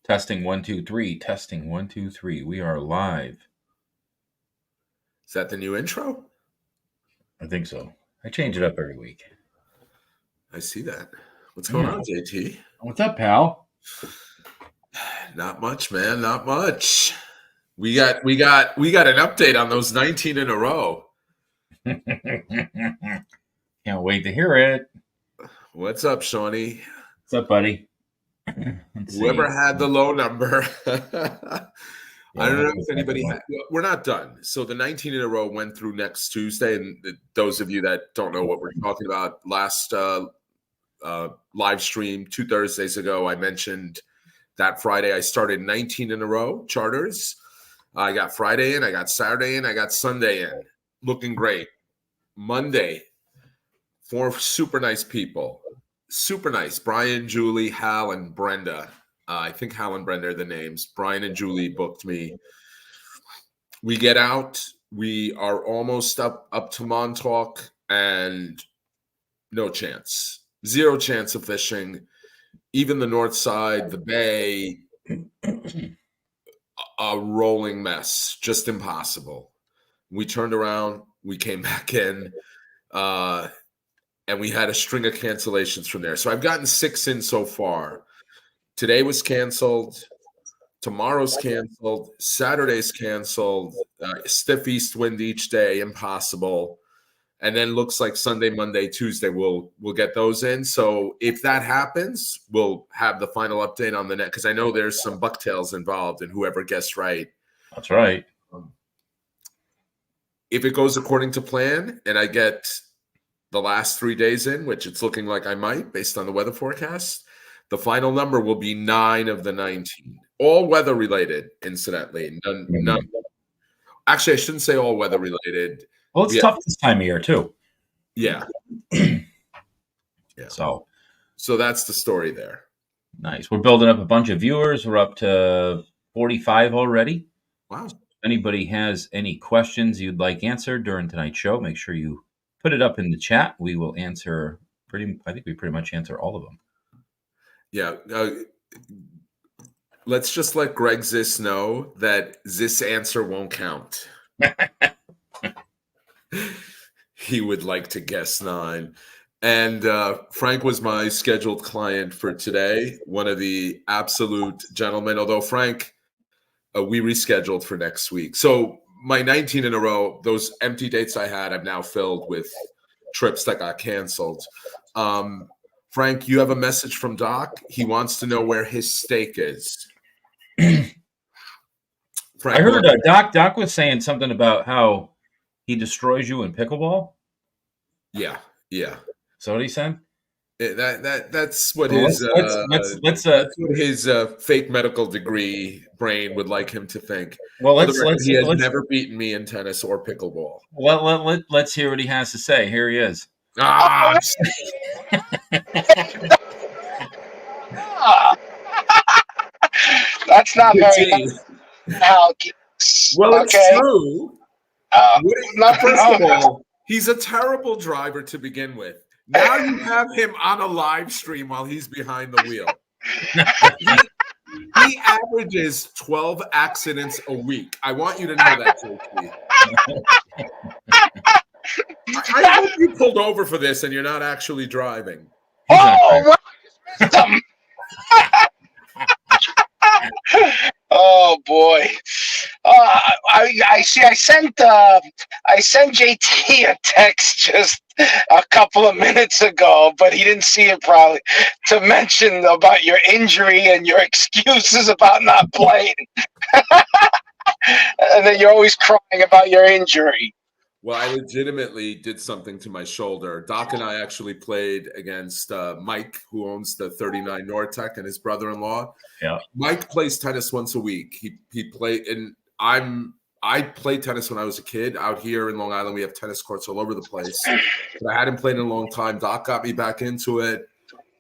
Testing 1 2 3. Testing 1 2 3. We are live. Is that the new intro? I think so. I change it up every week. I see that. What's going on, JT? What's up, pal? Not much, man. Not much. We got an update on those 19 in a row. Can't wait to hear it. What's up, Shawnee? What's up, buddy? Whoever had the low number. I don't know if anybody had. We're not done. So the 19 in a row went through next Tuesday. And those of you that don't know what we're talking about, last live stream 2 Thursdays ago, I mentioned that Friday I started 19 in a row charters. I got Friday in, I got Saturday in, I got Sunday in. Looking great. Monday, 4 super nice people. Super nice. Brian, Julie, Hal, and Brenda. I think Hal and Brenda are the names. Brian and Julie booked me. We get out. We are almost up to Montauk, and no chance. Zero chance of fishing. Even the north side, the bay, a rolling mess. Just impossible. We turned around. We came back in. And we had a string of cancellations from there. So I've gotten 6 in so far. Today was canceled. Tomorrow's canceled. Saturday's canceled. Stiff east wind each day, impossible. And then looks like Sunday, Monday, Tuesday, we'll get those in. So if that happens, we'll have the final update on the net, because I know there's some bucktails involved, and whoever guessed right. That's right. If it goes according to plan and I get the last 3 days in, which it's looking like I might based on the weather forecast, the final number will be 9 of the 19. All weather related, incidentally. None. Actually, I shouldn't say all weather related. Well, it's tough this time of year, too. Yeah. Yeah. So that's the story there. Nice. We're building up a bunch of viewers. We're up to 45 already. Wow. So if anybody has any questions you'd like answered during tonight's show, make sure you put it up in the chat. We will answer I think we pretty much answer all of them. Yeah. Let's just let Greg Ziss know that this answer won't count. He would like to guess 9. And Frank was my scheduled client for today. One of the absolute gentlemen. Although Frank, we rescheduled for next week. So my 19 in a row, those empty dates I had, I've now filled with trips that got canceled. Frank, you have a message from Doc. He wants to know where his stake is. Frank, I heard Doc was saying something about how he destroys you in pickleball. Yeah. So what he said? That's what his that's what his fake medical degree brain would like him to think. Well, he has never beaten me in tennis or pickleball. Let's hear what he has to say. Here he is. That's not very nice. Well, it's true. First of all, he's a terrible driver to begin with. Now you have him on a live stream while he's behind the wheel. He averages 12 accidents a week. I want you to know that, JT. I hope you pulled over for this and you're not actually driving. Oh, oh boy. I see. I sent JT a text just a couple of minutes ago, but he didn't see it probably, to mention about your injury and your excuses about not playing, and then you're always crying about your injury. Well, I legitimately did something to my shoulder. Doc and I actually played against Mike, who owns the 39 Nortec, and his brother-in-law. Yeah. Mike plays tennis once a week. He played, and I played tennis when I was a kid. Out here in Long Island, we have tennis courts all over the place. But I hadn't played in a long time. Doc got me back into it.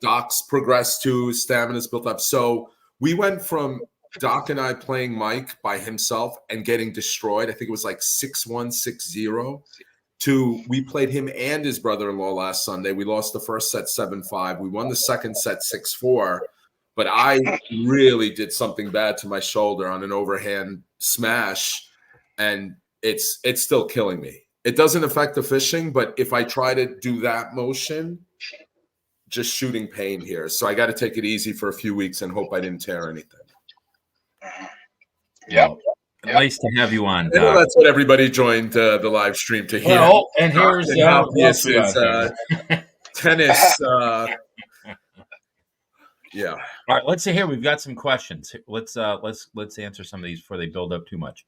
Doc's progressed too. Stamina's built up. So we went from Doc and I playing Mike by himself and getting destroyed. I think it was like 6-1, 6-0. To we played him and his brother-in-law last Sunday. We lost the first set 7-5. We won the second set 6-4. but I really did something bad to my shoulder on an overhand smash, and it's still killing me. It doesn't affect the fishing, but if I try to do that motion, just shooting pain here. So I got to take it easy for a few weeks and hope I didn't tear anything. Yep. Well, nice to have you on, I know Doc. that's what everybody joined the live stream to hear. Well, and here's Obvious is tennis. Yeah. All right, let's see here. We've got some questions. Let's answer some of these before they build up too much.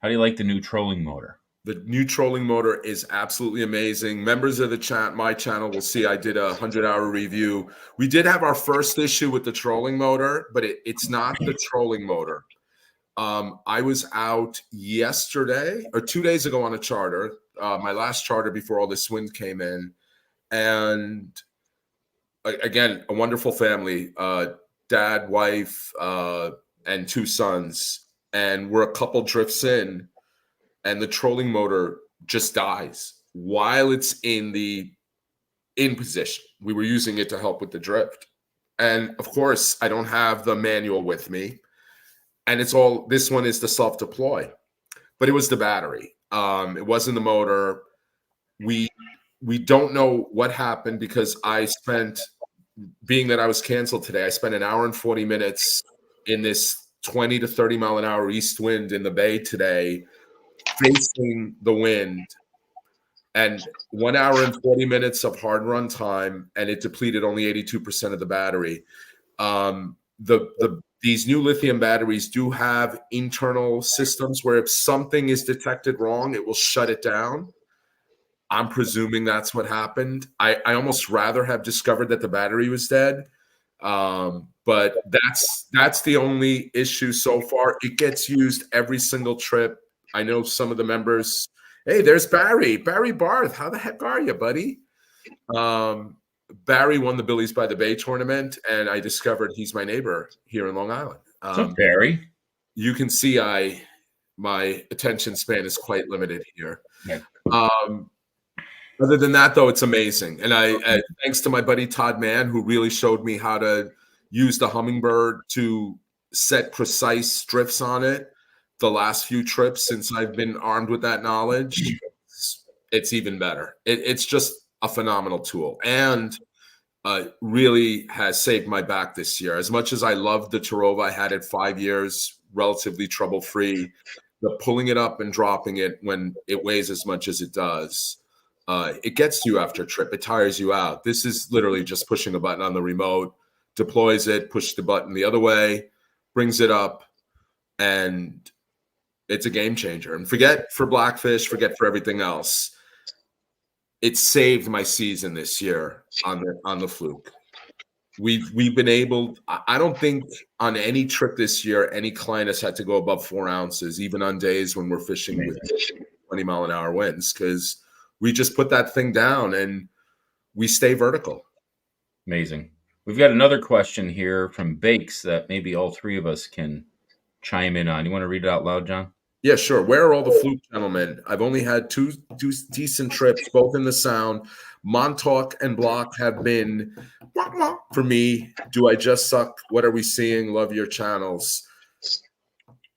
How do you like the new trolling motor? The new trolling motor is absolutely amazing. Members of the chat, my channel, will see I did a 100-hour review. We did have our first issue with the trolling motor, but it's not the trolling motor. I was out yesterday or 2 days ago on a charter, my last charter before all this wind came in. And again, a wonderful family, dad, wife, and 2 sons. And we're a couple drifts in, and the trolling motor just dies while it's in position. We were using it to help with the drift. And of course, I don't have the manual with me. And this one is the self-deploy, but it was the battery. It wasn't the motor. We don't know what happened because being that I was canceled today, I spent an hour and 40 minutes in this 20 to 30 mile an hour east wind in the bay today, facing the wind, and 1 hour and 40 minutes of hard run time, and it depleted only 82% of the battery. These new lithium batteries do have internal systems where if something is detected wrong, it will shut it down. I'm presuming that's what happened. I almost rather have discovered that the battery was dead. But that's the only issue so far. It gets used every single trip. I know some of the members, hey, there's Barry Barth. How the heck are you, buddy? Barry won the Billies by the Bay tournament, and I discovered he's my neighbor here in Long Island. What's up, Barry? You can see my attention span is quite limited here. Yeah. Other than that, though, it's amazing. And I thanks to my buddy Todd Mann, who really showed me how to use the Hummingbird to set precise drifts on it. The last few trips since I've been armed with that knowledge, it's even better. It's just a phenomenal tool, and really has saved my back this year. As much as I loved the Tarova, I had it 5 years, relatively trouble-free. The pulling it up and dropping it when it weighs as much as it does, it gets you after a trip. It tires you out. This is literally just pushing a button on the remote, deploys it, push the button the other way, brings it up, and it's a game changer. And forget for Blackfish, forget for everything else. It saved my season this year on the Fluke. We've been able. I don't think on any trip this year any client has had to go above 4 ounces, even on days when we're fishing with 20 mile an hour winds, because we just put that thing down and we stay vertical. Amazing. We've got another question here from Bakes that maybe all 3 of us can chime in on. You want to read it out loud, John? Yeah, sure. Where are all the Fluke gentlemen? I've only had two decent trips, both in the Sound. Montauk and Block have been for me. Do I just suck? What are we seeing? Love your channels.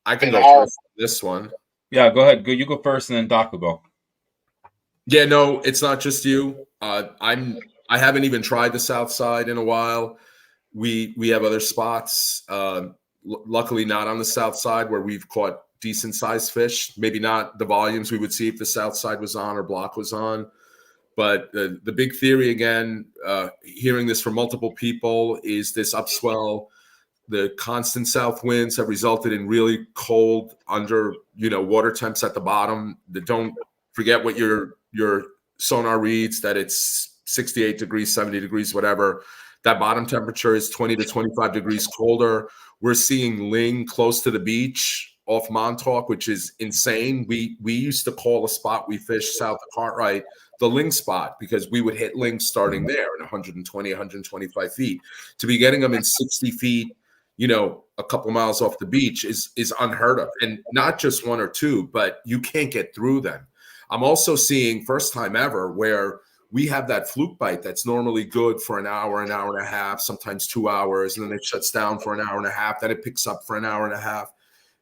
I can go first on this one. Yeah, go ahead. You go first, and then Doc will go. Yeah, no, it's not just you. I haven't even tried the South Side in a while. We have other spots. Luckily, not on the South Side where we've caught decent sized fish. Maybe not the volumes we would see if the South Side was on or Block was on. But the big theory, again, hearing this from multiple people, is this upswell. The constant south winds have resulted in really cold under, water temps at the bottom. Don't forget what your sonar reads, that it's 68 degrees, 70 degrees, whatever. That bottom temperature is 20 to 25 degrees colder. We're seeing ling close to the beach off Montauk, which is insane. We used to call a spot we fished south of Cartwright the ling spot because we would hit ling starting there in 120, 125 feet. To be getting them in 60 feet, a couple miles off the beach is unheard of. And not just 1 or 2, but you can't get through them. I'm also seeing, first time ever, where we have that fluke bite that's normally good for an hour and a half, sometimes 2 hours, and then it shuts down for an hour and a half. Then it picks up for an hour and a half.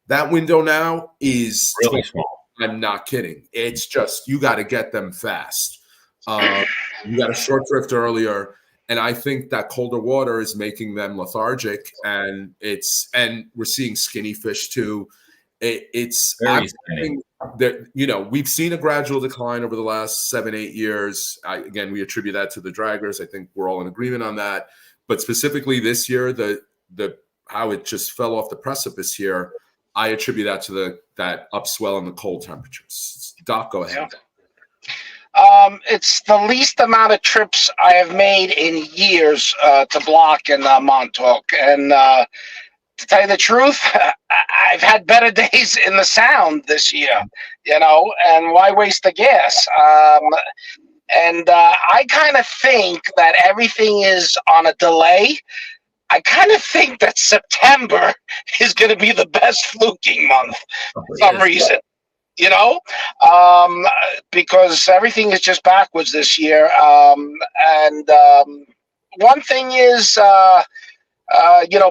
That window now is really small. I'm not kidding. It's just you got to get them fast. You got to short drift earlier. And I think that colder water is making them lethargic, and we're seeing skinny fish too. It's very skinny. That we've seen a gradual decline over the last 7-8 years. Again, we attribute that to the draggers. I think we're all in agreement on that. But specifically this year, the how it just fell off the precipice here, I attribute that to that upswell in the cold temperatures. Doc, go ahead. Yeah. It's the least amount of trips I have made in years to Block and Montauk. And to tell you the truth, I've had better days in the Sound this year, and why waste the gas? I kind of think that everything is on a delay. I kind of think that September is going to be the best fluking month for some reason. Because everything is just backwards this year. One thing is,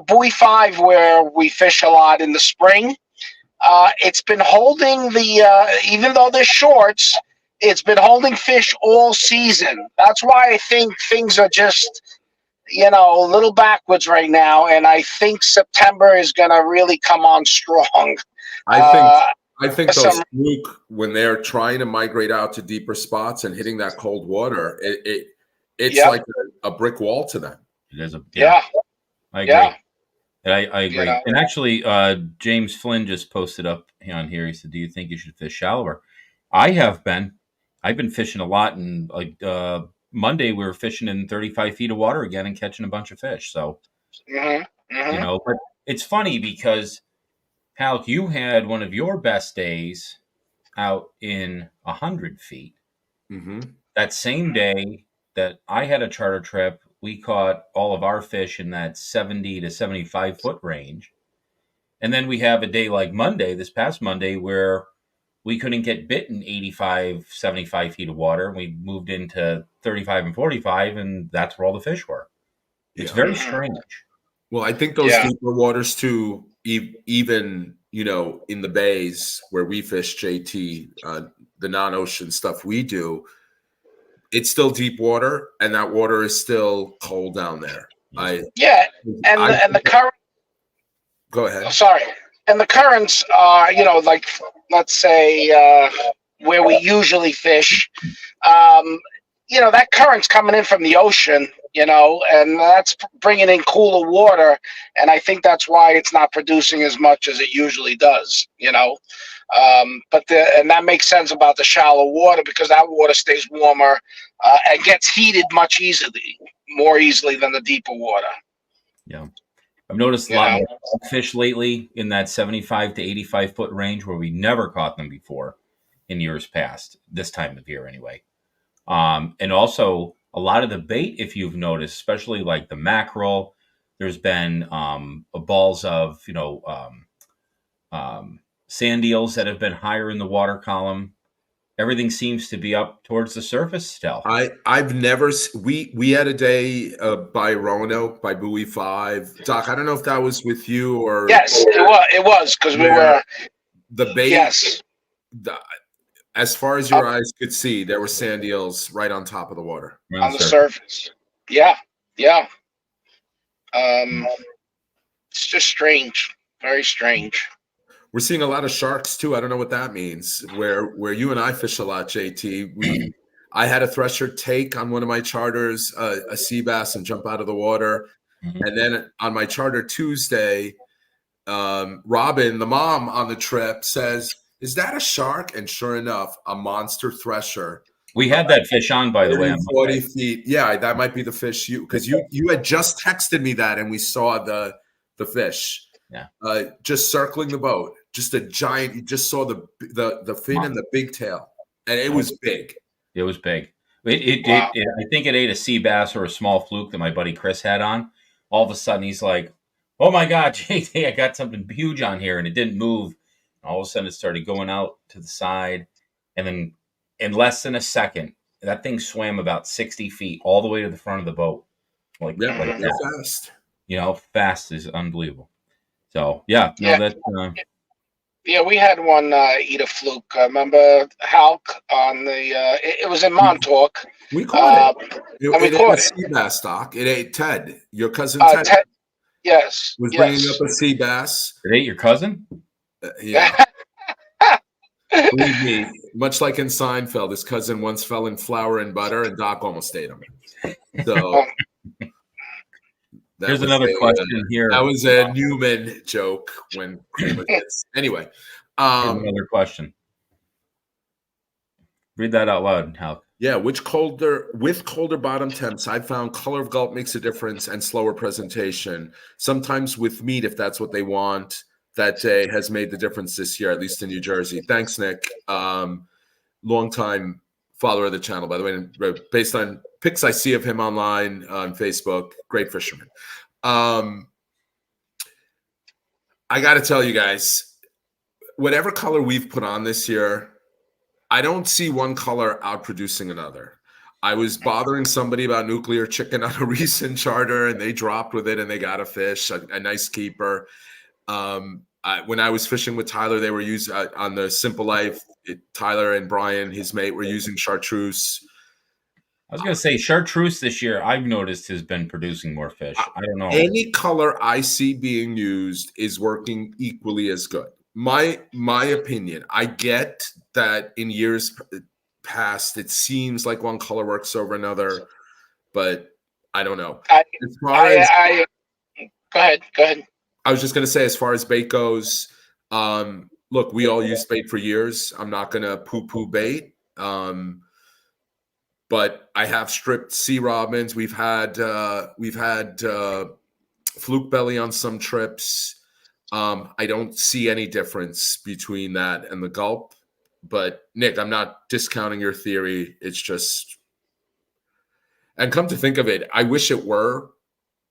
Buoy 5, where we fish a lot in the spring, it's been holding even though they're shorts, it's been holding fish all season. That's why I think things are just, a little backwards right now. And I think September is going to really come on strong. I think those fluke, when they're trying to migrate out to deeper spots and hitting that cold water, it's like a brick wall to them. It is I agree. Yeah. I agree. And actually, James Flynn just posted up on here. He said, "Do you think you should fish shallower?" I have been. I've been fishing a lot, and Monday we were fishing in 35 feet of water again and catching a bunch of fish. So, but it's funny because, Halk, you had one of your best days out in 100 feet. Mm-hmm. That same day that I had a charter trip, we caught all of our fish in that 70 to 75 foot range. And then we have a day like Monday, this past Monday, where we couldn't get bit in 85, 75 feet of water. We moved into 35 and 45, and that's where all the fish were. It's very strange. Well, I think those deeper waters too, even, in the bays where we fish, JT, the non-ocean stuff we do, it's still deep water, and that water is still cold down there. The current. Go ahead. Oh, sorry. And the currents are, like, let's say where we usually fish, that current's coming in from the ocean, and that's bringing in cooler water. And I think that's why it's not producing as much as it usually does, and that makes sense about the shallow water, because that water stays warmer and gets heated more easily than the deeper water. Yeah. I've noticed a lot more fish lately in that 75 to 85 foot range where we never caught them before in years past, this time of year anyway. And also a lot of the bait, if you've noticed, especially like the mackerel, there's been balls of, sand eels that have been higher in the water column. Everything seems to be up towards the surface still. I've never we had a day by Roanoke by Buoy 5. Doc, I don't know if that was with you or it was because we were the bait. Yes, as far as your eyes could see, there were sand eels right on top of the water on the surface. Yeah. It's just strange, very strange. We're seeing a lot of sharks too. I don't know what that means. Where you and I fish a lot, JT. I had a thresher take on one of my charters, a sea bass, and jump out of the water. Mm-hmm. And then on my charter Tuesday, Robin, the mom on the trip, says, "Is that a shark?" And sure enough, a monster thresher. We had that fish on, by the way. 40 feet. Yeah, that might be the fish because you had just texted me that, and we saw the fish. Yeah. Just circling the boat. Just a giant. You just saw the fin and the big tail, and it was big. It was big. I think it ate a sea bass or a small fluke that my buddy Chris had on. All of a sudden, he's like, "Oh my God, JT, I got something huge on here," and it didn't move. All of a sudden, it started going out to the side, and then in less than a second, that thing swam about 60 feet all the way to the front of the boat. Like that. Fast. Fast is unbelievable. So, yeah. No, that... Yeah, we had one eat a fluke. Remember Halk on the... it was in Montauk. We caught it. And we caught it. Sea bass, Doc. It ate Ted, your cousin Ted. Yes. Was bringing up a sea bass. It ate your cousin? Yeah. Believe me, much like in Seinfeld, his cousin once fell in flour and butter, and Doc almost ate him. So here's another question here. That was a Newman joke when Kramer hits. Anyway, here's another question. Read that out loud, Hal. Yeah, with colder bottom temps, I found color of gulp makes a difference and slower presentation. Sometimes with meat, if that's what they want. That day has made the difference this year, at least in New Jersey. Thanks, Nick. Longtime follower of the channel, by the way. Based on pics I see of him online on Facebook, great fisherman. I got to tell you guys, whatever color we've put on this year, I don't see one color outproducing another. I was bothering somebody about nuclear chicken on a recent charter, and they dropped with it, and they got a fish, a nice keeper. When I was fishing with Tyler, they were using on the Simple Life. Tyler and Brian, his mate, were using chartreuse. I was going to say chartreuse this year, I've noticed, has been producing more fish. I don't know. Any color I see being used is working equally as good. My opinion. I get that in years past, it seems like one color works over another, but I don't know. Go ahead. I was just going to say, as far as bait goes, look, we all used bait for years. I'm not going to poo-poo bait, but I have stripped sea robins. We've had fluke belly on some trips. I don't see any difference between that and the gulp. But Nick, I'm not discounting your theory. It's just, and come to think of it, I wish it were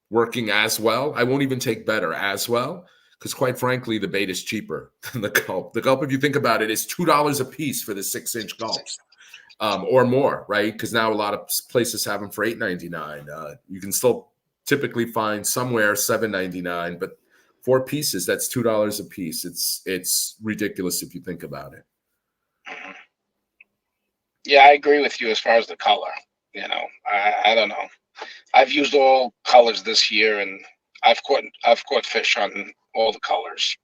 working as well. I won't even take better, as well, because quite frankly, the bait is cheaper than the gulp. The gulp, if you think about it, is $2 a piece for the 6-inch gulps, or more, right? Because now a lot of places have them for $8.99. You can still typically find somewhere $7.99, but 4 pieces, that's $2 a piece. It's ridiculous if you think about it. Yeah, I agree with you as far as the color. I don't know. I've used all colors this year, and I've caught fish on all the colors.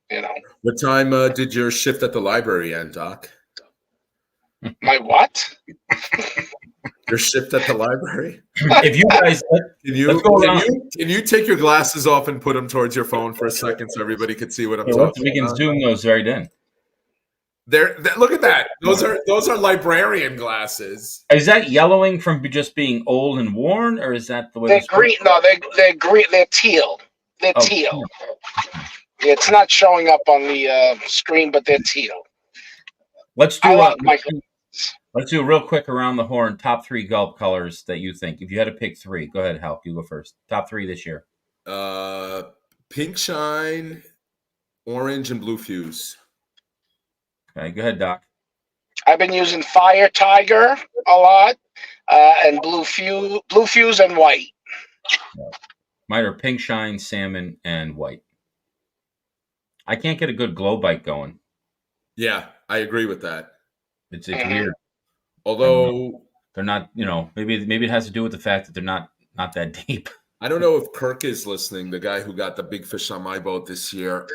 What time did your shift at the library end, Doc? My what? Your shift at the library? If you guys can you take your glasses off and put them towards your phone for a second so everybody could see what I'm talking about? We can zoom those right in. Look at that. Those are librarian glasses. Is that yellowing from just being old and worn, or is that the way they're green? No, they're green. They're teal. They're teal. It's not showing up on the screen, but they're teal. Let's do a real quick around the horn. Top 3 gulp colors that you think. If you had to pick 3, go ahead, Hal. You go first. Top 3 this year. Pink shine, orange, and blue fuse. Okay, go ahead, Doc. I've been using Fire Tiger a lot, and blue fuse and white. Mine are pink shine, salmon, and white. I can't get a good glow bite going. Yeah, I agree with that. It's weird. Although they're not, maybe it has to do with the fact that they're not that deep. I don't know if Kirk is listening, the guy who got the big fish on my boat this year.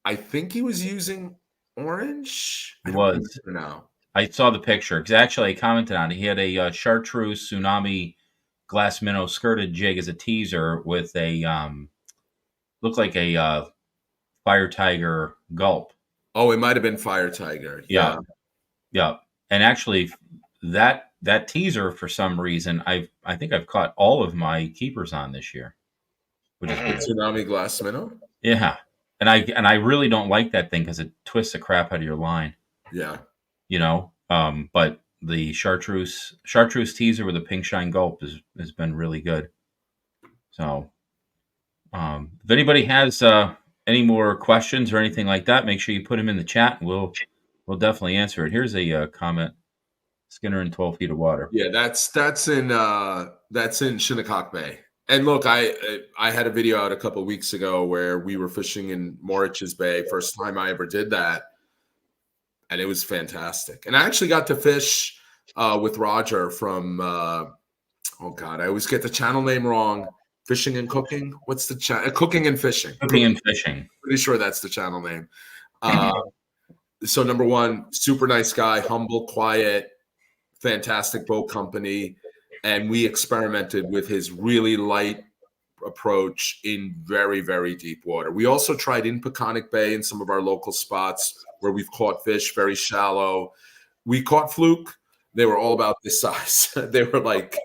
I think he was using orange. He was. No. I saw the picture because actually I commented on it. He had a chartreuse tsunami glass minnow skirted jig as a teaser with a looked like a Fire Tiger gulp. Oh, it might have been Fire Tiger. Yeah. And actually, that teaser, for some reason, I think I've caught all of my keepers on this year, which is weird. Tsunami glass minnow. Yeah, and I really don't like that thing because it twists the crap out of your line. Yeah. But the chartreuse teaser with a pink shine gulp has been really good. So, if anybody has any more questions or anything like that, make sure you put them in the chat, and we'll definitely answer it. Here's a comment. Skinner in 12 feet of water. Yeah, that's in Shinnecock Bay. And look, I had a video out a couple of weeks ago where we were fishing in Morich's Bay. First time I ever did that, and it was fantastic. And I actually got to fish with Roger from oh God, I always get the channel name wrong. Fishing and Cooking. What's the channel? Cooking and Fishing. Cooking and Fishing. Pretty sure that's the channel name. So number one, super nice guy, humble, quiet, fantastic boat company. And we experimented with his really light approach in very, very deep water. We also tried in Peconic Bay in some of our local spots where we've caught fish very shallow. We caught Fluke. They were all about this size. They were like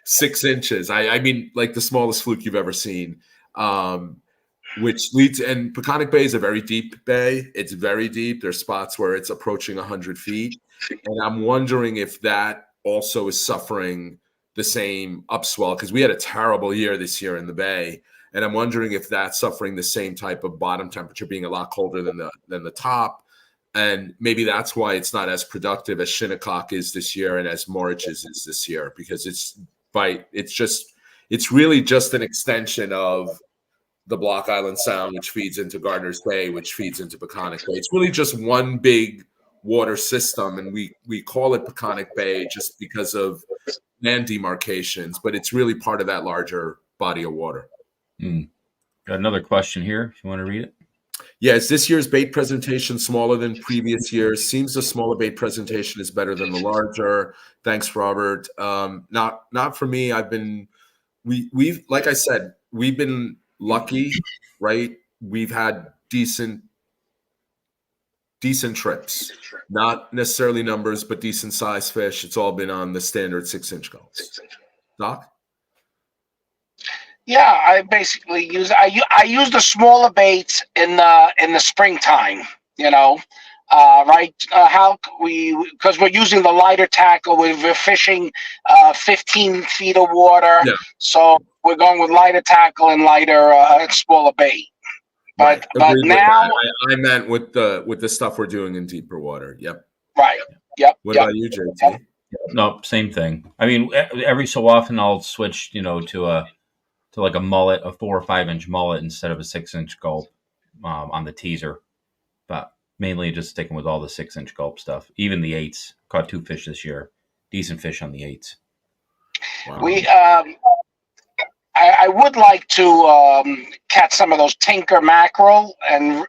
6 inches. I mean, like the smallest fluke you've ever seen. Which leads, and Peconic Bay is a very deep bay. It's very deep. There's spots where it's approaching 100 feet. And I'm wondering if that also is suffering the same upswell, because we had a terrible year this year in the bay. And I'm wondering if that's suffering the same type of bottom temperature, being a lot colder than the top. And maybe that's why it's not as productive as Shinnecock is this year and as Morich's is this year, because it's really just an extension of the Block Island Sound, which feeds into Gardner's Bay, which feeds into Peconic Bay. It's really just one big water system, and we call it Peconic Bay just because of land demarcations, but it's really part of that larger body of water. Got another question here, if you want to read it. Yeah, is this year's bait presentation smaller than previous years? Seems the smaller bait presentation is better than the larger. Thanks, Robert. Not for me. We've like I said, we've been lucky, right? We've had decent trips, not necessarily numbers, but decent size fish. It's all been on the standard 6-inch gulls. Doc? Yeah, I basically use the smaller baits in the springtime. Right? Because we're using the lighter tackle. We're fishing 15 feet of water, so we're going with lighter tackle and lighter smaller bait. But now I meant with the stuff we're doing in deeper water. Yep. Right. Yep. What about you, JT? No, same thing. I mean, every so often I'll switch, to like a mullet, a 4 or 5 inch mullet instead of a 6-inch gulp on the teaser, but mainly just sticking with all the 6-inch gulp stuff. Even the 8s. Caught 2 fish this year. Decent fish on the 8s. Wow. I would like to catch some of those tinker mackerel and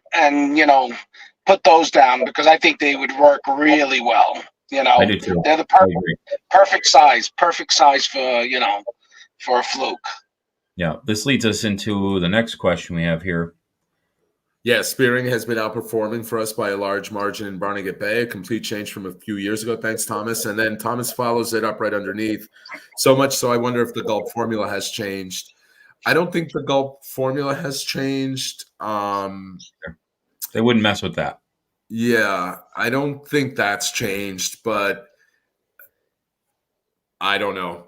put those down, because I think they would work really well. I do too. They're the perfect size for a fluke. Yeah, this leads us into the next question we have here. Yeah, spearing has been outperforming for us by a large margin in Barnegat Bay, a complete change from a few years ago. Thanks, Thomas. And then Thomas follows it up right underneath. So much so I wonder if the gulp formula has changed. I don't think the gulp formula has changed. They wouldn't mess with that. Yeah, I don't think that's changed, but I don't know.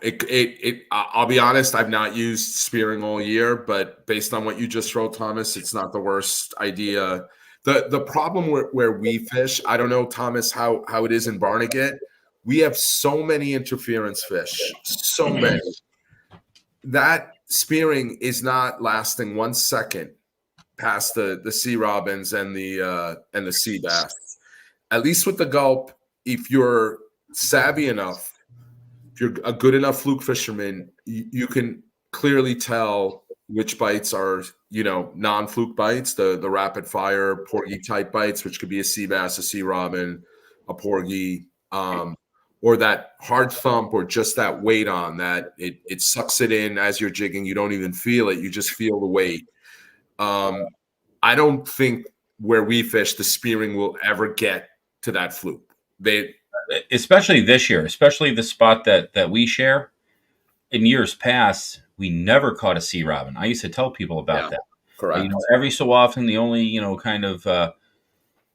I'll be honest, I've not used spearing all year, but based on what you just wrote, Thomas, it's not the worst idea. The problem where we fish, I don't know, Thomas, how it is in Barnegat. We have so many interference fish, so many. That spearing is not lasting 1 second past the sea robins and the sea bass. At least with the gulp, if you're savvy enough, if you're a good enough fluke fisherman, you can clearly tell which bites are, non-fluke bites, the rapid fire porgy type bites, which could be a sea bass, a sea robin, a porgy, or that hard thump, or just that weight on that it sucks it in as you're jigging. You don't even feel it. You just feel the weight. I don't think where we fish, the spearing will ever get to that fluke. Especially this year, especially the spot that we share. In years past, we never caught a sea robin. I used to tell people about that. Correct. Every so often, the only kind of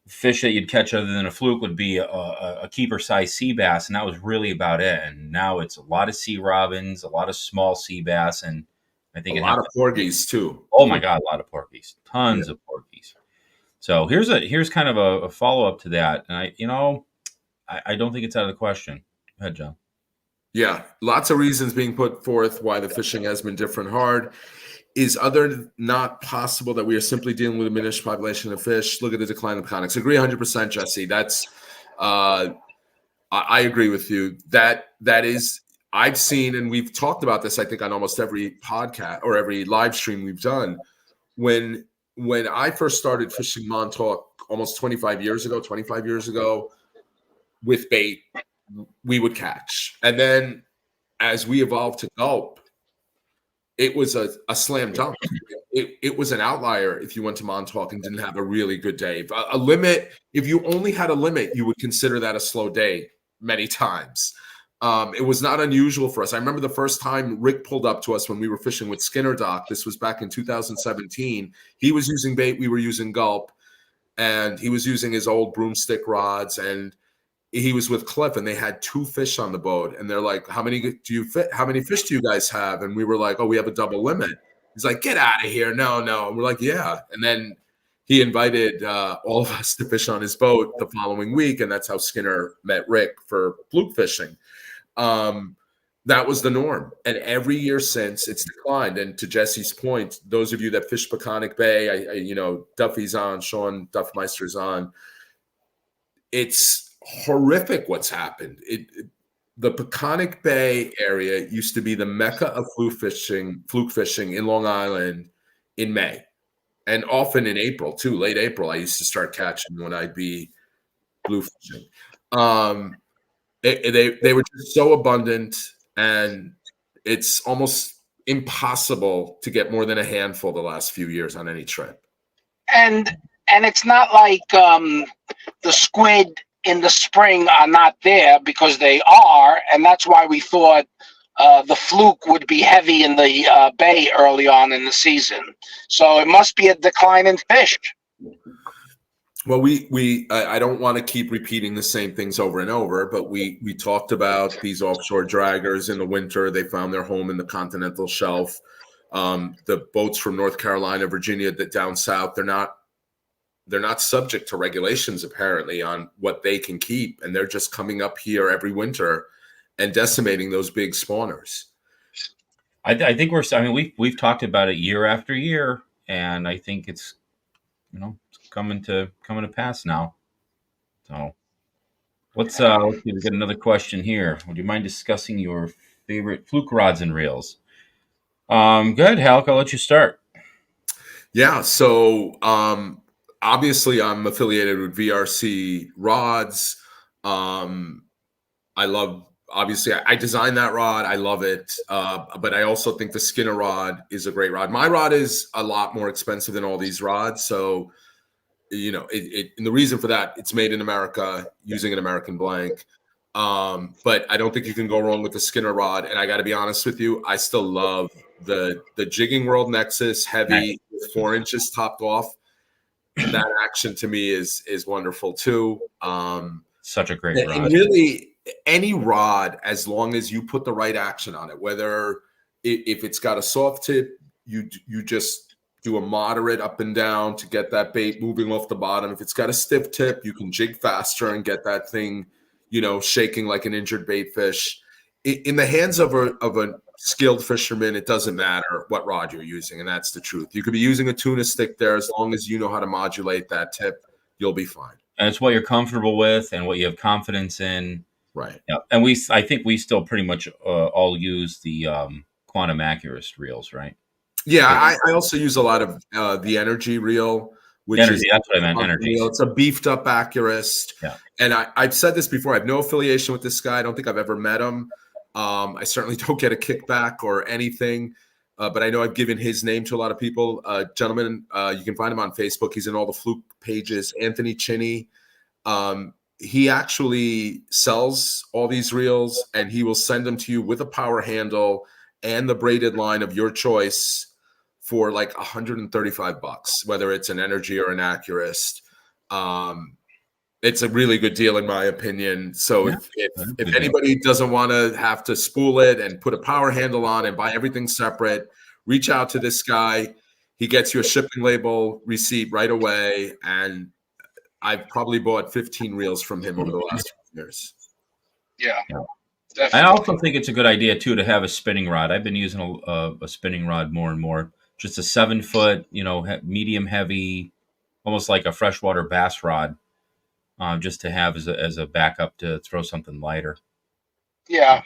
fish that you'd catch other than a fluke would be a keeper size sea bass, and that was really about it. And now it's a lot of sea robins, a lot of small sea bass, and I think a lot of porgies too. Oh my God, a lot of porgies, tons of porgies. So here's kind of a follow up to that, and I don't think it's out of the question. ahead, John. Yeah, lots of reasons being put forth why the fishing has been different hard. Is other not possible that we are simply dealing with a diminished population of fish? Look at the decline of conics. Agree 100%, Jesse. That's I agree with you. That is, I've seen, and we've talked about this, I think, on almost every podcast or every live stream we've done. When I first started fishing Montauk almost 25 years ago, with bait, we would catch. And then as we evolved to gulp, it was a slam dunk. It was an outlier if you went to Montauk and didn't have a really good day. A limit, if you only had a limit, you would consider that a slow day many times. It was not unusual for us. I remember the first time Rick pulled up to us when we were fishing with Skinner Dock. This was back in 2017. He was using bait. We were using gulp. And he was using his old broomstick rods. And he was with Cliff, and they had 2 fish on the boat. And they're like, how many fish do you guys have? And we were like, oh, we have a double limit. He's like, get out of here. No. And we're like, yeah. And then he invited all of us to fish on his boat the following week. And that's how Skinner met Rick for fluke fishing. That was the norm. And every year since, it's declined. And to Jesse's point, those of you that fish Peconic Bay, Duffy's on, Sean Duffmeister's on. It's horrific what's happened. The Peconic Bay area used to be the mecca of fluke fishing in Long Island in May, and often in April too. Late April, I used to start catching when I'd be blue fishing. They were just so abundant, and it's almost impossible to get more than a handful the last few years on any trip. And it's not like the squid in the spring are not there, because they are, and that's why we thought the fluke would be heavy in the bay early on in the season. So it must be a decline in fish. Well, I don't want to keep repeating the same things over and over, but we talked about these offshore draggers in the winter. They found their home in the continental shelf. The boats from North Carolina, Virginia, that down south, they're not subject to regulations apparently on what they can keep, and they're just coming up here every winter and decimating those big spawners. I think we've talked about it year after year, and I think it's coming to pass now. So let's see, we got another question here. Would you mind discussing your favorite fluke rods and reels? Go ahead, Halk. I'll let you start. Yeah. So obviously I'm affiliated with VRC rods. I designed that rod. I love it. But I also think the Skinner rod is a great rod. My rod is a lot more expensive than all these rods. So, and the reason for that, it's made in America using an American blank. But I don't think you can go wrong with the Skinner rod. And I got to be honest with you, I still love the Jigging World Nexus heavy with 4 inches topped off. That action to me is wonderful too. Such a great rod. And really, any rod, as long as you put the right action on it, whether if it's got a soft tip, you just do a moderate up and down to get that bait moving off the bottom. If it's got a stiff tip, you can jig faster and get that thing, shaking like an injured bait fish. In the hands of a skilled fisherman, it doesn't matter what rod you're using, and that's the truth. You could be using a tuna stick there, as long as you know how to modulate that tip, you'll be fine. And it's what you're comfortable with and what you have confidence in. Right. Yeah. And I think we still pretty much all use the Quantum Accurist reels, right? Yeah, I also use a lot of the Energy reel, which Energy, is that's what I meant. Energy. It's a beefed up Accurist. Yeah. And I've said this before. I have no affiliation with this guy. I don't think I've ever met him. I certainly don't get a kickback or anything, but I know I've given his name to a lot of people. Gentlemen, you can find him on Facebook. He's in all the Fluke pages. Anthony Chinney. He actually sells all these reels, and he will send them to you with a power handle and the braided line of your choice for like $135, whether it's an Energy or an Accurist. It's a really good deal in my opinion. So if anybody doesn't want to have to spool it and put a power handle on and buy everything separate, reach out to this guy. He gets you a shipping label receipt right away. And I've probably bought 15 reels from him over the last 2 years. Yeah. I definitely. also think it's a good idea too to have a spinning rod. I've been using a spinning rod more and more. Just a 7 foot, medium heavy, almost like a freshwater bass rod, just to have as a backup to throw something lighter. Yeah,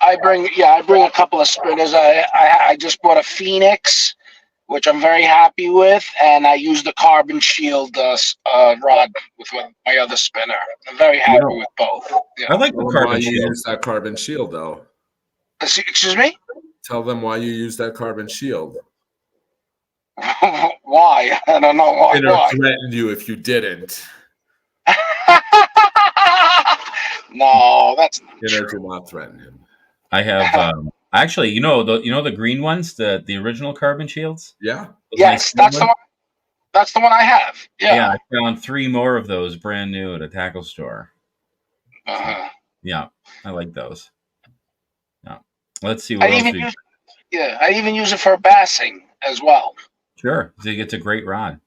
I bring a couple of spinners. I just bought a Phoenix, which I'm very happy with, and I use the Carbon Shield rod with my other spinner. I'm very happy with both. I like the Tell them why Carbon you Shield. use that Carbon Shield, though. Excuse me? Tell them why you use that Carbon Shield. Why? I don't know why. Why? Threatened you if you didn't. No, that's not Dinner true. did not threaten him. I have actually, the green ones, the original Carbon Shields. Yeah. Yes, that's the one. That's the one I have. Yeah, I found 3 more of those brand new at a tackle store. Yeah, I like those. Yeah. Let's see what else we got. I even use it for bassing as well. Sure, it's a great rod.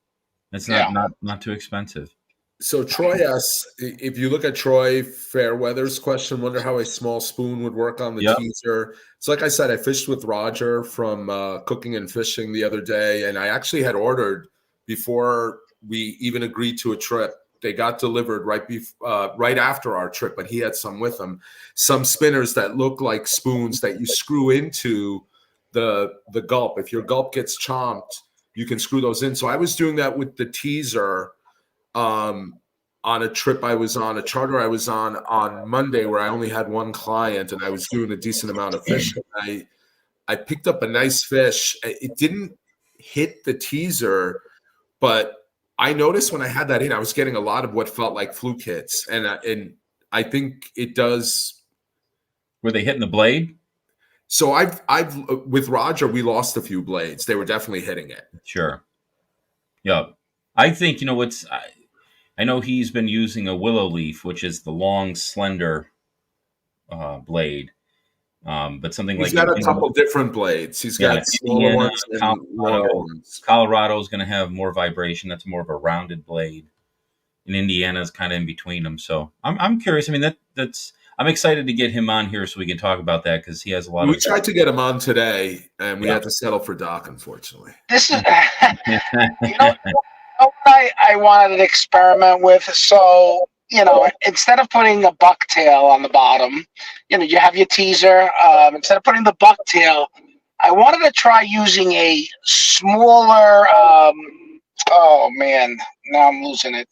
It's not too expensive. So Troy asks, if you look at Troy Fairweather's question, wonder how a small spoon would work on the teaser. So like I said, I fished with Roger from Cooking and Fishing the other day, and I actually had ordered before we even agreed to a trip. They got delivered right after our trip, but he had some with him. Some spinners that look like spoons that you screw into the gulp. If your gulp gets chomped, you can screw those in. So I was doing that with the teaser on a trip I was on, a charter I was on Monday, where I only had one client and I was doing a decent amount of fishing. I picked up a nice fish. It didn't hit the teaser, but I noticed when I had that in, I was getting a lot of what felt like fluke hits, and I think it does. Were they hitting the blade? So I've with Roger, we lost a few blades. They were definitely hitting it. Sure. Yeah, I think I know he's been using a willow leaf, which is the long, slender blade. But something he's like got a couple different blades. He's got smaller ones and longer ones. Colorado's going to have more vibration. That's more of a rounded blade. And Indiana's kind of in between them. So I'm curious. I mean, that's I'm excited to get him on here so we can talk about that because he has a lot. We tried to get him on today, and we had to settle for Doc, unfortunately. This is I wanted to experiment with. So instead of putting a bucktail on the bottom, you have your teaser. Instead of putting the bucktail, I wanted to try using a smaller. Oh man, now I'm losing it.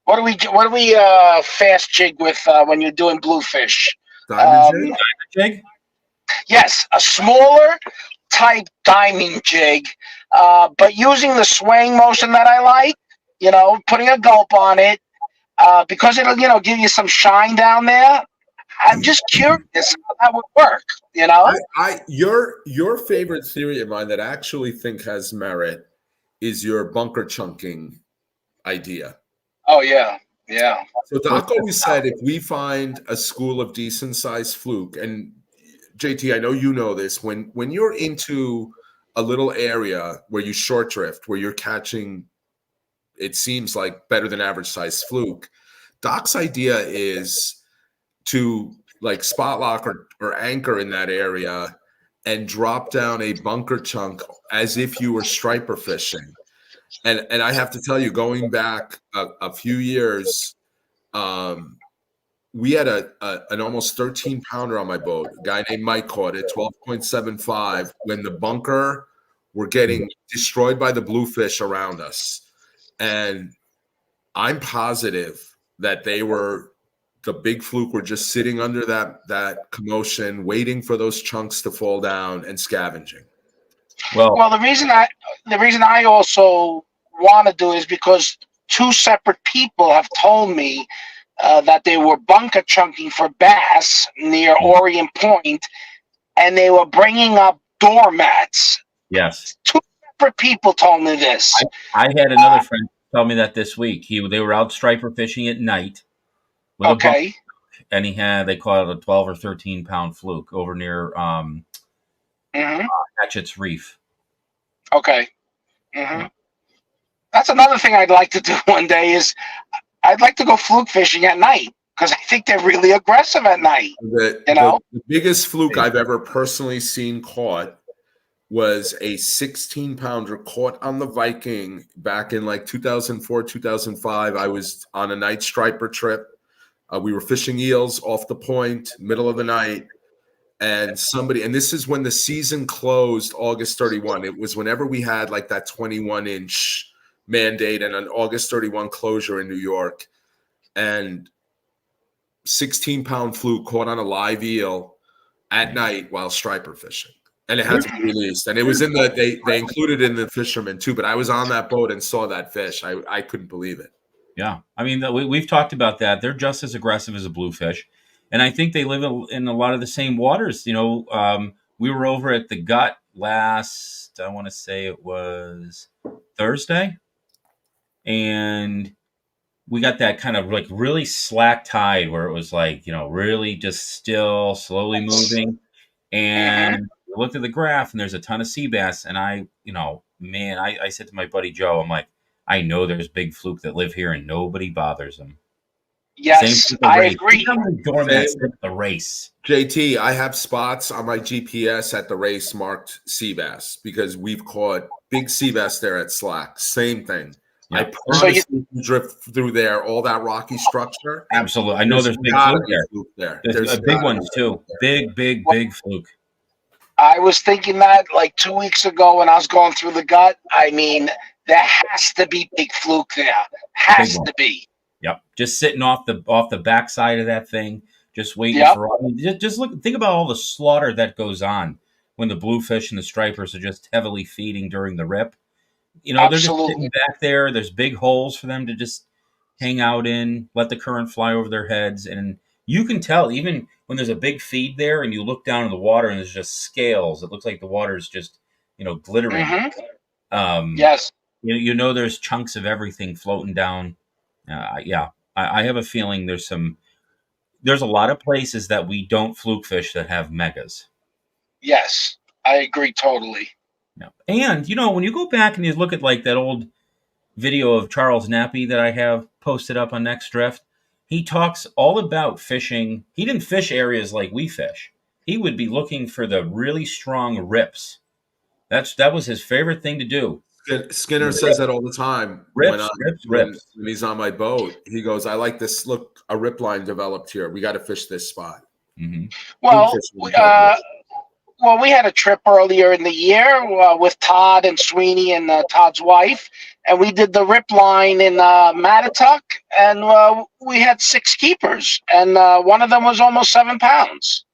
What do we fast jig with when you're doing bluefish? Diamond jig? Yes, a smaller type diamond jig, but using the swaying motion that I like. Putting a gulp on it. Because it'll, give you some shine down there. I'm just curious how that would work, Your favorite theory of mine that I actually think has merit is your bunker chunking idea. Oh, yeah. Yeah. So Doc always said if we find a school of decent sized fluke, and JT, I know you know this, when you're into a little area where you short drift, where you're catching, it seems like better than average size fluke, Doc's idea is to like spot lock or anchor in that area and drop down a bunker chunk as if you were striper fishing. And I have to tell you, going back a few years, we had an almost 13-pounder on my boat. A guy named Mike caught it, 12.75, when the bunker were getting destroyed by the bluefish around us. And I'm positive that the big fluke were just sitting under that commotion, waiting for those chunks to fall down and scavenging. Well, the reason I also want to do it is because 2 separate people have told me that they were bunker chunking for bass near Orient Point, and they were bringing up doormats. Yes. 2 separate people told me this. I had another friend tell me that this week. They were out striper fishing at night. With a bunker, and they caught it a 12 or 13-pound fluke over near Hatchett's Reef. Okay. Mm-hmm. That's another thing I'd like to do one day is I'd like to go fluke fishing at night. because I think they're really aggressive at night. The biggest fluke I've ever personally seen caught was a 16-pounder caught on the Viking back in like 2004, 2005. I was on a night striper trip. We were fishing eels off the point, middle of the night. And this is when the season closed August 31. It was whenever we had like that 21-inch mandate and an August 31 closure in New York. And 16-pound fluke caught on a live eel at night while striper fishing. And it had to be released. And it was they included it in the fishermen too. But I was on that boat and saw that fish. I couldn't believe it. Yeah. I mean, we've talked about that. They're just as aggressive as a bluefish. And I think they live in a lot of the same waters. You know, we were over at the Gut last, I want to say it was Thursday. And we got that kind of like really slack tide where it was like, you know, really just still, slowly moving. And I looked at the graph and there's a ton of sea bass. And I said to my buddy Joe, I'm like, I know there's big fluke that live here and nobody bothers them. Yes, I agree. Doormats at the race. JT, I have spots on my GPS at the race marked sea bass because we've caught big sea bass there at Slack. Same thing. Yeah. I promise you drift through there, all that rocky structure. Absolutely. I know there's big fluke there. There's big ones too. Big fluke. I was thinking that like 2 weeks ago when I was going through the Gut. I mean, there has to be big fluke there. Has to be. Yep. Just sitting off the backside of that thing, just waiting for just look. Think about all the slaughter that goes on when the bluefish and the stripers are just heavily feeding during the rip. You know, they're just sitting back there. There's big holes for them to just hang out in, let the current fly over their heads. And you can tell, even when there's a big feed there and you look down in the water and there's just scales, it looks like the water is just, you know, glittering. Yes. You know, there's chunks of everything floating down. I have a feeling there's a lot of places that we don't fluke fish that have megas. Yes, I agree totally. Yeah. And, you know, when you go back and you look at like that old video of Charles Nappy that I have posted up on Next Drift, he talks all about fishing. He didn't fish areas like we fish. He would be looking for the really strong rips. That was his favorite thing to do. Skinner says that all the time. Rips. When he's on my boat, he goes, I like this. Look, a rip line developed here. We got to fish this spot. Mm-hmm. Well, we had a trip earlier in the year with Todd and Sweeney and Todd's wife, and we did the rip line in Mattatuck, and we had 6 keepers, and one of them was almost 7 pounds,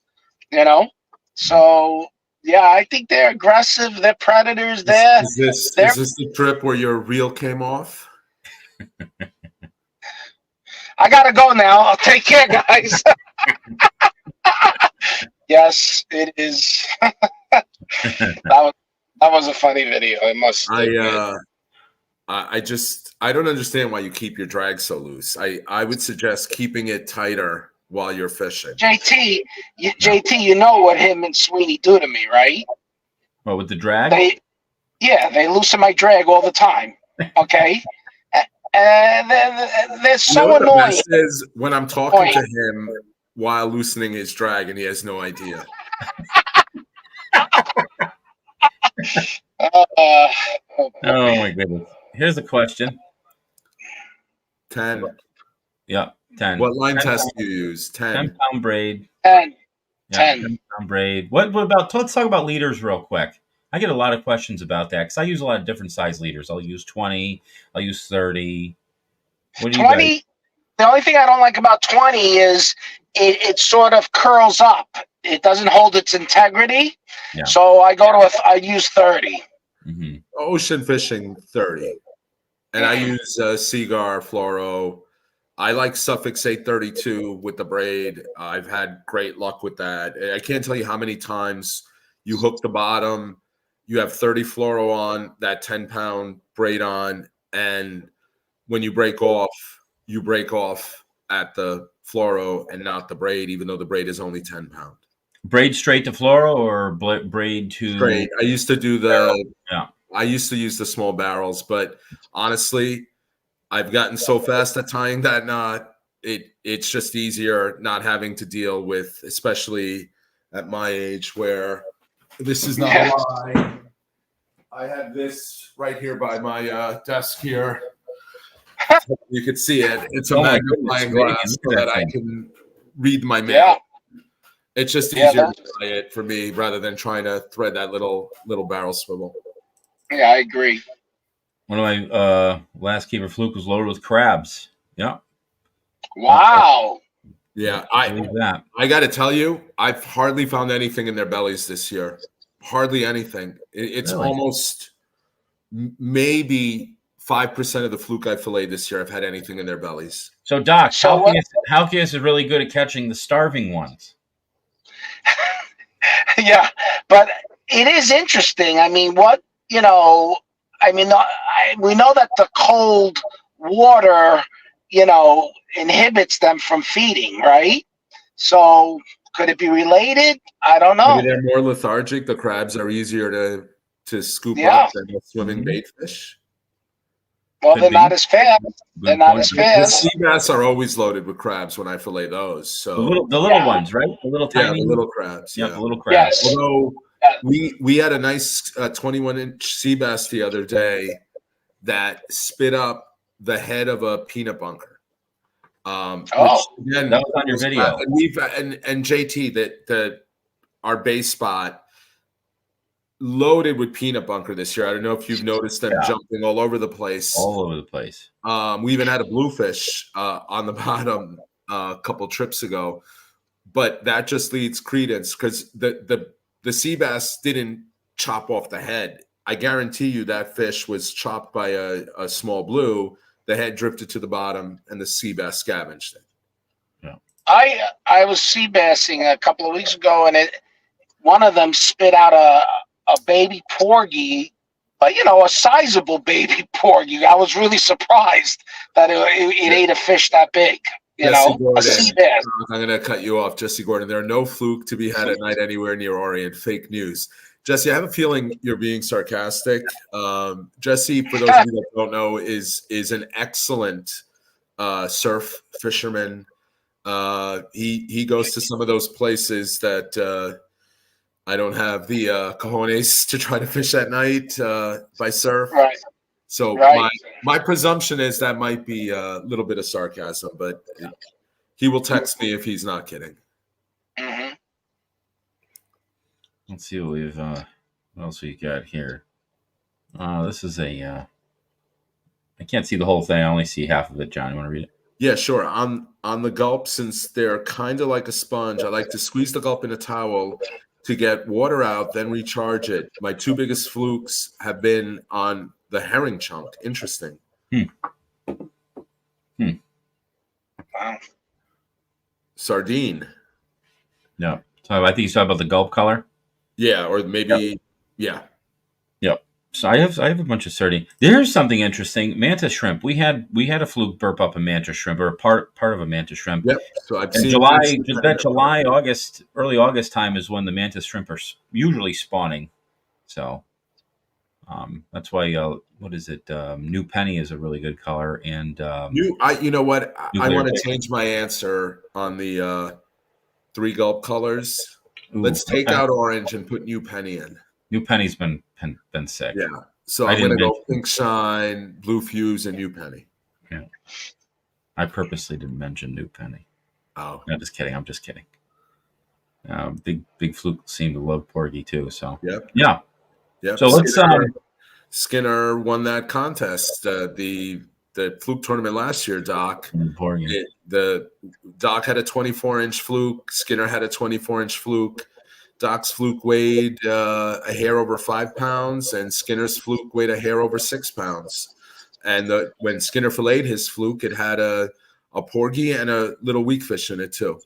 you know? So, yeah, I think they're aggressive. They're predators. Is this the trip where your reel came off? I got to go now. I'll take care, guys. Yes, it is. that was a funny video. I must. I don't understand why you keep your drag so loose. I would suggest keeping it tighter while you're fishing. JT, you know what him and Sweeney do to me, right? What, with the drag? They loosen my drag all the time. Okay. And they're so annoying. The best is when I'm talking to him while loosening his drag, and he has no idea. Oh my goodness! Here's a question. 10. Yeah, 10. What line test do you use? 10. 10-pound braid. 10. Yeah, 10-pound braid. What about? Let's talk about leaders real quick. I get a lot of questions about that because I use a lot of different size leaders. I'll use 20. I'll use 30. What do you 20. guys? The only thing I don't like about 20 is it sort of curls up. It doesn't hold its integrity. Yeah. So I I use 30. Mm-hmm. Ocean fishing 30. And I use Seagar Fluoro. I like Suffix 832 with the braid. I've had great luck with that. I can't tell you how many times you hook the bottom, you have 30 fluoro on, that 10-pound braid on, and when you break off at the fluoro and not the braid, even though the braid is only 10-pound. Braid straight to fluoro or braid to straight? I used to do I used to use the small barrels, but honestly, I've gotten so fast at tying that knot. it's just easier not having to deal with, especially at my age, where this is not a lie. I have this right here by my desk here. You could see it. It's a magnifying glass so that I can read my mail. Yeah. It's just easier to buy it for me rather than trying to thread that little barrel swivel. Yeah, I agree. One of my last keeper Fluke was loaded with crabs. Yeah. Wow. Yeah, I got to tell you, I've hardly found anything in their bellies this year. Hardly anything. It's really? Almost maybe 5% of the Fluke I filleted this year have had anything in their bellies. So, Doc, Halkias is really good at catching the starving ones. Yeah, but it is interesting. I mean, we know that the cold water, inhibits them from feeding, right? So could it be related? I don't know. Maybe they're more lethargic. The crabs are easier to scoop up than a swimming bait fish. Well, they're not as fast. They're not as fast. The sea bass are always loaded with crabs when I fillet those. So the little ones, right? The little tiny, the little crabs. Yeah, the little crabs. Yes. Although we had a nice 21-inch sea bass the other day that spit up the head of a peanut bunker. Which, again, that was on your video. And JT, that our base spot loaded with peanut bunker this year. I don't know if you've noticed them jumping all over the place. All over the place. We even had a bluefish on the bottom a couple trips ago, but that just leads credence because the sea bass didn't chop off the head. I guarantee you that fish was chopped by a small blue. The head drifted to the bottom, and the sea bass scavenged it. Yeah. I was sea bassing a couple of weeks ago, and one of them spit out a baby porgy, but a sizable baby porgy. I was really surprised that it ate a fish that big. Gordon, a sea bass. I'm going to cut you off, Jesse Gordon. There are no Fluke to be had at night anywhere near Orient. Fake news. Jesse, I have a feeling you're being sarcastic. Jesse, for those of you that don't know, is an excellent surf fisherman. He goes to some of those places that I don't have the cojones to try to fish at night by surf. Right. So my presumption is that might be a little bit of sarcasm, but he will text me if he's not kidding. Mm-hmm. Let's see what else we got here. This is I can't see the whole thing. I only see half of it. John, you want to read it? Yeah, sure. On the gulp, since they're kind of like a sponge, I like to squeeze the gulp in a towel to get water out, then recharge it. My two biggest flukes have been on the herring chunk. Interesting. Wow. Sardine. No. So I think you talking about the gulp color. Yeah, or maybe Yep. So I have a bunch of sardine. There's something interesting. Mantis shrimp. We had a fluke burp up a mantis shrimp, or a part of a mantis shrimp. Yep. So I've seen July, August, early August time is when the mantis shrimp are usually spawning. So that's why what is it? New penny is a really good color, and you know what? I want to change my answer on the 3 gulp colors. Let's take out orange and put new penny in. New penny's been sick. Yeah. So I'm going to go pink shine, blue fuse, and new penny. Yeah. I purposely didn't mention new penny. Oh. No, just kidding. I'm just kidding. Big Fluke seemed to love porgy too. So yeah. So let's Skinner won that contest. The Fluke tournament last year, Doc. The Doc had a 24-inch Fluke. Skinner had a 24-inch Fluke. Doc's Fluke weighed a hair over 5 pounds, and Skinner's Fluke weighed a hair over 6 pounds. And when Skinner filleted his Fluke, it had a porgy and a little weak fish in it too.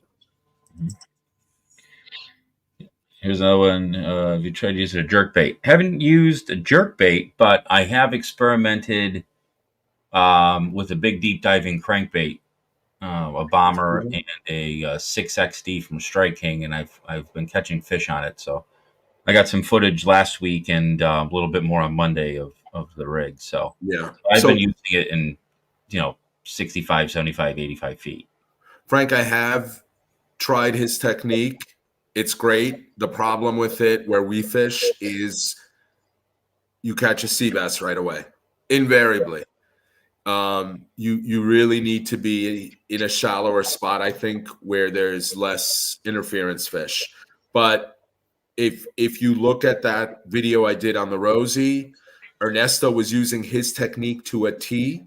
Here's another one. If you tried to use a jerk bait, haven't used a jerk bait, but I have experimented with a big deep diving crankbait, a bomber and a 6XD from Strike King, and I've been catching fish on it. So I got some footage last week and a little bit more on Monday of the rig. So yeah, I've been using it in 65, 75, 85 feet. Frank, I have tried his technique. It's great. The problem with it where we fish is you catch a sea bass right away, invariably. You really need to be in a shallower spot, I think, where there's less interference fish. But if you look at that video I did on the Rosie, Ernesto was using his technique to a T,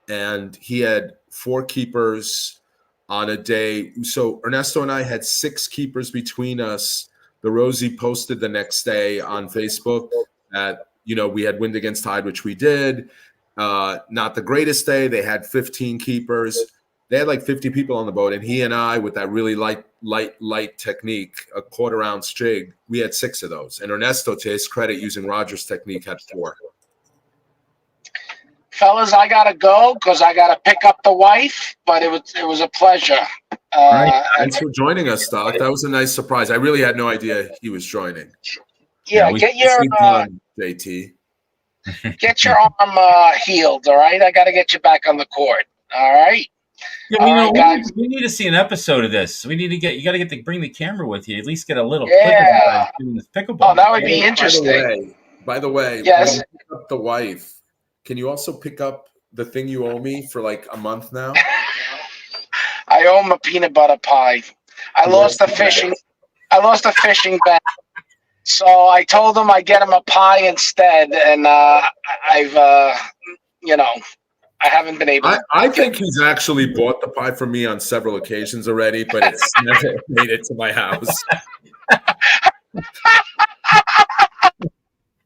and he had 4 keepers on a day. So Ernesto and I had 6 keepers between us. The Rosie posted the next day on Facebook that, we had wind against tide, which we did. Not the greatest day. They had 15 keepers. They had like 50 people on the boat, and he and I, with that really light technique, a quarter-ounce jig, we had 6 of those. And Ernesto, to his credit, using Roger's technique, had 4. Fellas, I gotta go because I gotta pick up the wife. But it was a pleasure. All right. Thanks for joining us, Doc. That was a nice surprise. I really had no idea he was joining. Yeah, get your JT. Get your arm healed. All right, I gotta get you back on the court. All right. Yeah, we need to see an episode of this. We need to you got to bring the camera with you. At least get a little clip of you guys doing this pickleball. Oh, that would be interesting. By the way, yes. When you pick up the wife, can you also pick up the thing you owe me for like a month now? I owe him a peanut butter pie. I lost a fishing bag. So I told him I'd get him a pie instead, and I haven't been able. I think he's actually bought the pie from me on several occasions already, but it's never made it to my house.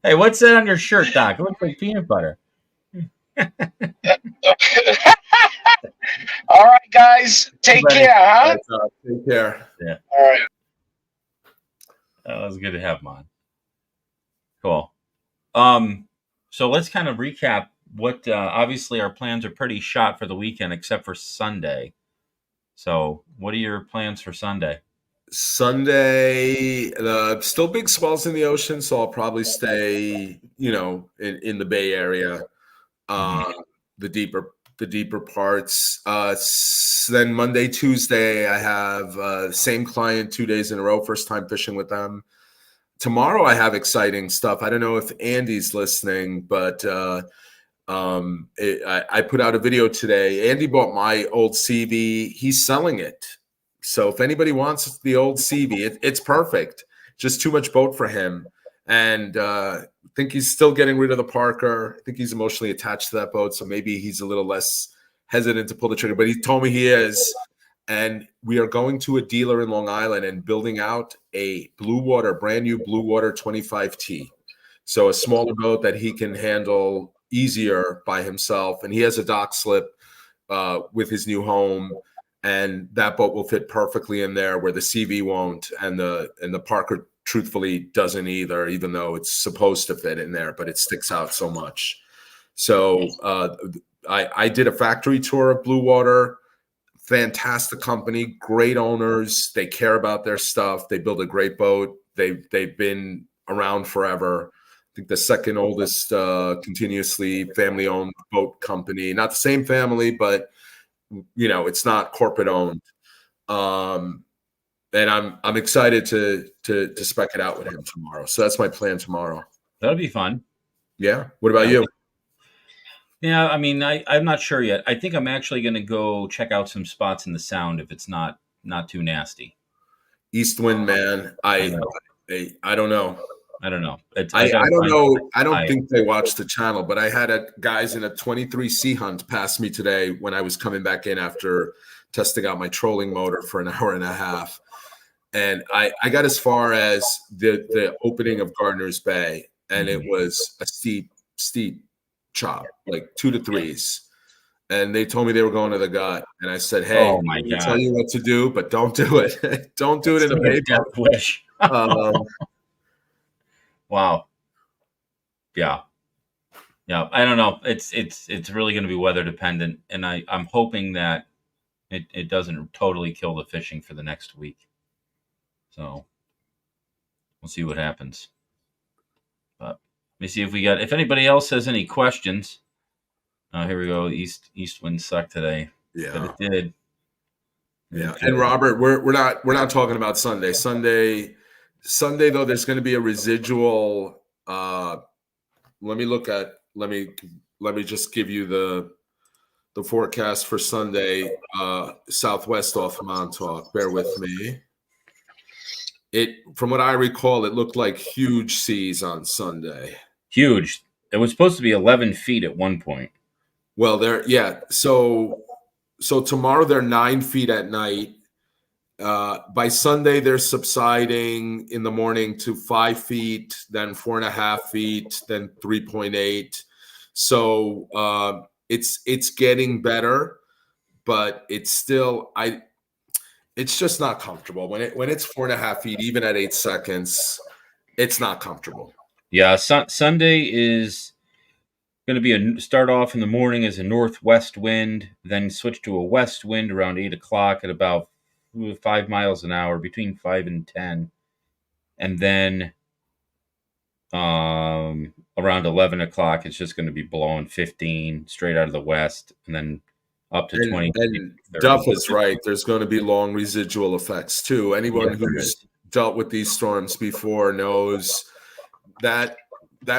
Hey, what's that on your shirt, Doc? It looks like peanut butter. All right, guys. Take care, huh? Take care. Yeah. All right. That was good to have him on. Cool. So let's kind of recap what obviously our plans are pretty shot for the weekend except for Sunday. So what are your plans for Sunday? Sunday, still big swells in the ocean, so I'll probably stay, in the Bay Area, the deeper parts. Then Monday, Tuesday, I have same client 2 days in a row, first time fishing with them. Tomorrow I have exciting stuff. I don't know if Andy's listening, but I put out a video today. Andy bought my old CV. He's selling it. So if anybody wants the old CV, it's perfect. Just too much boat for him. And I think he's still getting rid of the Parker. I think he's emotionally attached to that boat. So maybe he's a little less hesitant to pull the trigger. But he told me he is. And we are going to a dealer in Long Island and building out a brand new Blue Water 25T. So a smaller boat that he can handle easier by himself. And he has a dock slip with his new home. And that boat will fit perfectly in there where the CV won't. And the Parker truthfully doesn't either, even though it's supposed to fit in there, but it sticks out so much. So I did a factory tour of Blue Water. Fantastic company, great owners. They care about their stuff. They build a great boat. They've been around forever. I think the second oldest continuously family-owned boat company. Not the same family, but it's not corporate owned. And I'm excited to spec it out with him tomorrow. So that's my plan tomorrow. That'll be fun. Yeah. What about you? Yeah, I mean, I'm not sure yet. I think I'm actually going to go check out some spots in the Sound if it's not too nasty. East wind, man. I don't know. I don't know. I don't know. I don't think they watch the channel, but I had guys in a 23 Sea Hunt pass me today when I was coming back in after testing out my trolling motor for an hour and a half. And I got as far as the opening of Gardner's Bay, and it was a steep chop, like 2 to 3s. And they told me they were going to the gut. And I said, hey, I'll tell you what to do, but don't do it. Don't do it in a bay boat. Wish. Wow. Yeah. I don't know. It's really going to be weather dependent, and I'm hoping that it doesn't totally kill the fishing for the next week. So we'll see what happens. But let me see if anybody else has any questions. Here we go. East wind sucked today. Yeah, but it did. Yeah, and Robert, we're not talking about Sunday. Sunday though, there's going to be a residual. Let me just give you the forecast for Sunday. Southwest off Montauk. Bear with me. From what I recall, it looked like huge seas on Sunday. Huge. It was supposed to be 11 feet at one point. Well, so tomorrow they're 9 feet at night. By Sunday, they're subsiding in the morning to 5 feet, then 4.5 feet, then 3.8. So it's getting better, but it's still it's just not comfortable when it's 4.5 feet, even at 8 seconds. It's not comfortable. Yeah, Sunday is going to be start off in the morning as a northwest wind, then switch to a west wind around 8 o'clock at about 5 miles an hour, between 5 and 10, and then around 11 o'clock it's just going to be blowing 15 straight out of the west, and then up to 20. And Duff is right. There's going to be long residual effects too. Anyone who's dealt with these storms before knows that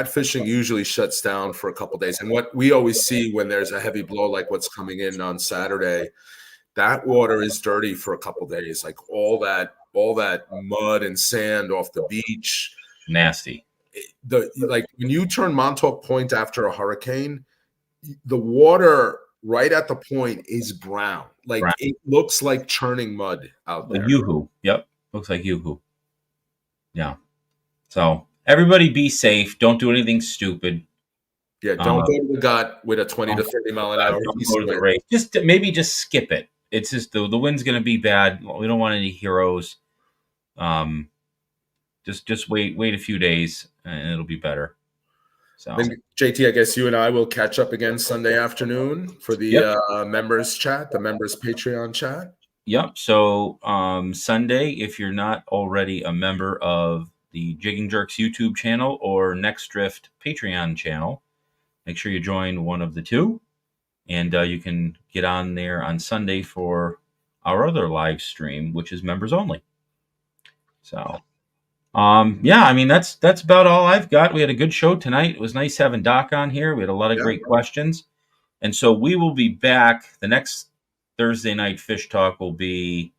fishing usually shuts down for a couple of days. And what we always see when there's a heavy blow like what's coming in on Saturday, that water is dirty for a couple of days. Like all that mud and sand off the beach. Nasty. Like when you turn Montauk Point after a hurricane, the water right at the point is brown. Like it looks like churning mud out there. Yoo-hoo. Yep. Looks like yoo-hoo. Yeah. So everybody be safe. Don't do anything stupid. Yeah, don't go to the gut with a 20 to 30 mile an hour. Don't go to the race. Just skip it. It's just the wind's going to be bad. We don't want any heroes. Just wait a few days and it'll be better. So JT, I guess you and I will catch up again Sunday afternoon for the members chat, the members Patreon chat. Yep. So Sunday, if you're not already a member of the Jigging Jerks YouTube channel or Next Drift Patreon channel, make sure you join one of the two, and you can get on there on Sunday for our other live stream, which is members only. So, yeah, I mean, that's about all I've got. We had a good show tonight. It was nice having Doc on here. We had a lot of great questions. And so we will be back. The next Thursday night Fish Talk will be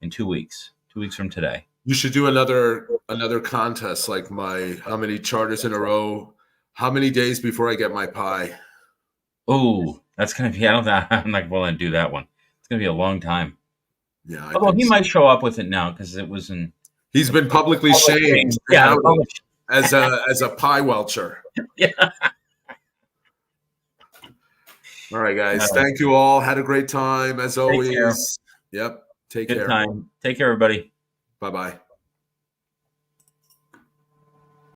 in 2 weeks, 2 weeks from today. You should do another contest, like how many charters in a row, how many days before I get my pie. Oh, that's going to be, I'm not willing to do that one. It's going to be a long time. Yeah. Although he might show up with it now because it was in. He's been publicly shamed as a pie welcher. Yeah. All right, guys. Thank you all. Had a great time as always. Care. Yep. Take Good care. Time. Take care, everybody. Bye-bye.